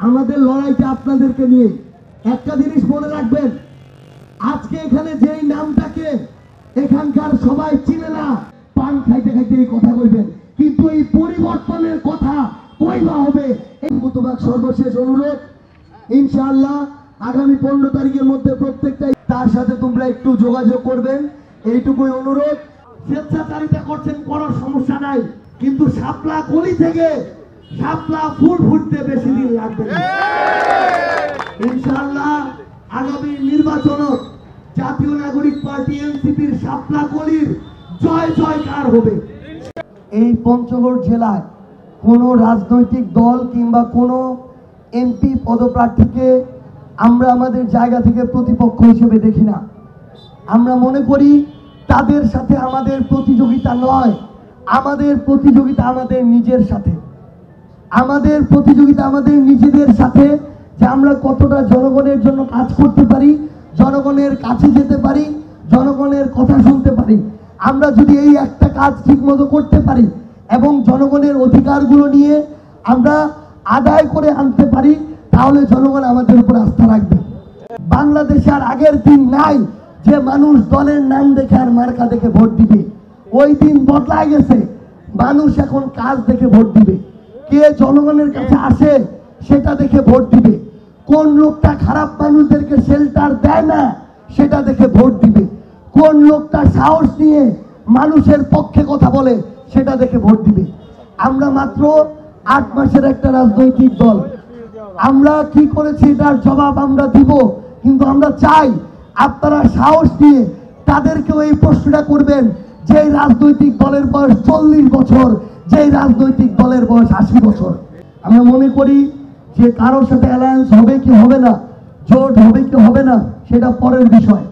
আমাদের লড়াইটা আপনাদেরকে নিয়ে। একটা জিনিস মনে রাখবেন, আজকে এখানে যেই নামটাকে এখানকার সবাই চিনে না, পান খাইতে খাইতে এই কথা কইবেন, কিন্তু এই পরিবর্তনের কথা কইবা হবে। এই মতবাদ সর্বশেষ অনুরোধ, ইনশাআল্লাহ আগামী 15 তারিখের মধ্যে প্রত্যেকটাই তার সাথে তোমরা একটু যোগাযোগ করবেন, এইটুকুই অনুরোধ। স্বেচ্ছাচারিতা করছেন, কোনো সমস্যা নাই, কিন্তু শাপলা গলি থেকে শাপলা ফুল ফুটতে বেশি দিন লাগবে না। ইনশাআল্লাহ আগামী নির্বাচন জাতীয় নাগরিক পার্টি এনসিপির শাপলা গলির জয় জয়কার হবে। এই পঞ্চগড় জেলায় কোনো রাজনৈতিক দল কিংবা কোনো এমপি পদপ্রার্থীকে আমরা আমাদের জায়গা থেকে প্রতিপক্ষ হিসেবে দেখি না। আমরা মনে করি তাদের সাথে আমাদের প্রতিযোগিতা নয়, আমাদের প্রতিযোগিতা আমাদের নিজের সাথে। আমাদের প্রতিযোগিতা আমাদের নিজেদের সাথে, যে আমরা কতটা জনগণের জন্য কাজ করতে পারি, জনগণের কাছে যেতে পারি, জনগণের কথা শুনতে পারি। আমরা যদি এই একটা কাজ ঠিকমতো করতে পারি এবং জনগণের অধিকারগুলো নিয়ে আমরা আদায় করে আনতে পারি, তাহলে জনগণ আমাদের উপর আস্থা রাখবে। বাংলাদেশে আর আগের দিন নাই যে মানুষ দলের নাম দেখে আর মার্কা দেখে ভোট দিবে। ওই দিন বদলায় গেছে, মানুষ এখন কাজ দেখে ভোট দিবে। কে জনগণের কাছে আসে সেটা দেখে ভোট দিবে। কোন লোকটা খারাপ মানুষদেরকে শেল্টার দেয় না সেটা দেখে ভোট দিবে। কোন লোকটা সাহস নিয়ে মানুষের পক্ষে কথা বলে সেটা দেখে ভোট দিবে। আমরা মাত্র 8 মাসের একটা রাজনৈতিক দল, আমরা কি করেছি এটার জবাব আমরা দিব, কিন্তু আমরা চাই আপনারা সাহস দিয়ে তাদেরকেও এই প্রশ্নটা করবেন, যে রাজনৈতিক দলের বয়স 40 বছর, যে রাজনৈতিক দলের বয়স 80 বছর। আমরা মনে করি যে কারোর সাথে অ্যালায়েন্স হবে কি হবে না, জোট হবে কি হবে না, সেটা পরের বিষয়।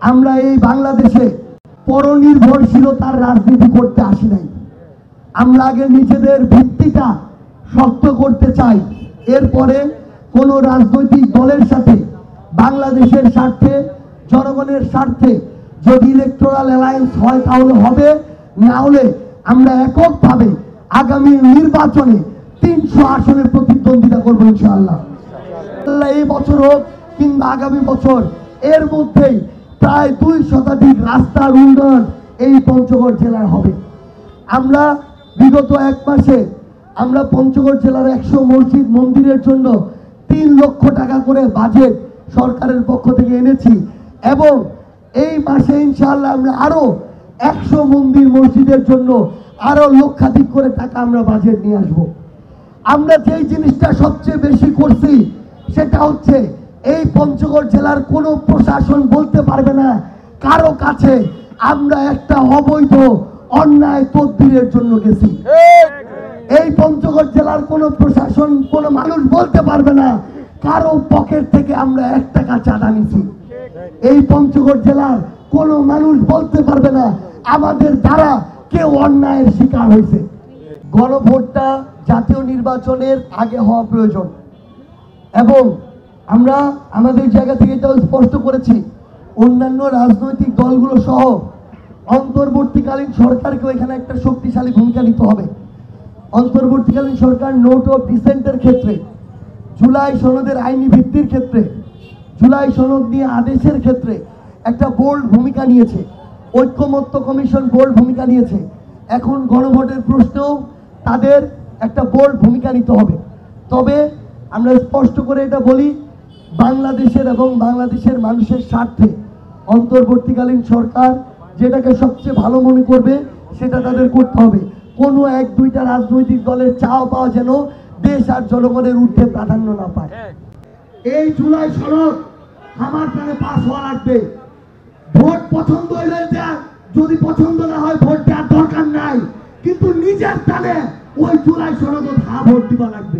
আমরা এই বাংলাদেশে পরনির্ভরশীলতার রাজনীতি করতে আসি নাই। আমরা আগে নিজেদের ভিত্তিটা শক্ত করতে চাই, এরপরে কোনো রাজনৈতিক দলের সাথে বাংলাদেশের স্বার্থে, জনগণের স্বার্থে যদি ইলেকটোরাল অ্যালায়েন্স হয় তাহলে হবে, না হলে আমরা এককভাবে আগামী নির্বাচনে 300 আসনে প্রতিদ্বন্দ্বিতা করবো ইনশাআল্লাহ। এই বছর হোক কিংবা আগামী বছর, এর মধ্যেই প্রায় 2 শতাধিক রাস্তার উন্নয়ন এই পঞ্চগড় জেলার হবে। আমরা বিগত 1 মাসে আমরা পঞ্চগড় জেলার 100 মসজিদ মন্দিরের জন্য 3 লক্ষ টাকা করে বাজেট সরকারের পক্ষ থেকে এনেছি, এবং এই মাসে ইনশাআল্লাহ আমরা আরো 100 মন্দির মসজিদের জন্য আরো লক্ষাধিক করে টাকা আমরা বাজেট নিয়ে আসবো। আমরা যেই জিনিসটা সবচেয়ে বেশি করছি সেটা হচ্ছে, এই পঞ্চগড় জেলার কোনো প্রশাসন বলতে পারবে না কারো কাছে আমরা একটা অবৈধ অন্যায় তদবিরের জন্য গেছি। এই পঞ্চগড় জেলার কোনো প্রশাসন, কোনো মানুষ বলতে পারবে না কারো পকেট থেকে আমরা 1 টাকা চাঁদা নিছি। এই পঞ্চগড় জেলার কোনো মানুষ বলতে পারবে না আমাদের দ্বারা কেউ অন্যায়ের শিকার হয়েছে। গণভোটটা জাতীয় নির্বাচনের আগে হওয়া প্রয়োজন, এবং আমরা আমাদের জায়গা থেকে এটাও স্পষ্ট করেছি, অন্যান্য রাজনৈতিক দলগুলো সহ অন্তর্বর্তীকালীন সরকারকেও এখানে একটা শক্তিশালী ভূমিকা নিতে হবে। অন্তর্বর্তীকালীন সরকার নোট অফ ডিসেন্টের ক্ষেত্রে, জুলাই সনদের আইনি ভিত্তির ক্ষেত্রে, জুলাই সনদ নিয়ে আদেশের ক্ষেত্রে একটা বোল্ড ভূমিকা নিয়েছে। ঐক্যমত্য কমিশন বোল্ড ভূমিকা নিয়েছে। এখন গণভোটের প্রশ্নেও তাদের একটা বোল্ড ভূমিকা নিতে হবে। তবে আমরা স্পষ্ট করে এটা বলি, বাংলাদেশের এবং বাংলাদেশের মানুষের স্বার্থে অন্তর্বর্তীকালীন সরকার যেটাকে সবচেয়ে ভালো মনে করবে সেটা তাদের করতে হবে। কোনো 1-2টা রাজনৈতিক দলের চাওয়া পাওয়া যেন দেশ আর জনগণের ঊর্ধ্বে প্রাধান্য না পায়। এই জুলাই সনদ আমার প্রাণে পাস হওয়া লাগবে। ভোট পছন্দ হইলে দেয়, যদি পছন্দ না হয় ভোট দেওয়ার দরকার নাই, কিন্তু নিজের টানে ওই জুলাই সনদ ভোট দিবা লাগবে।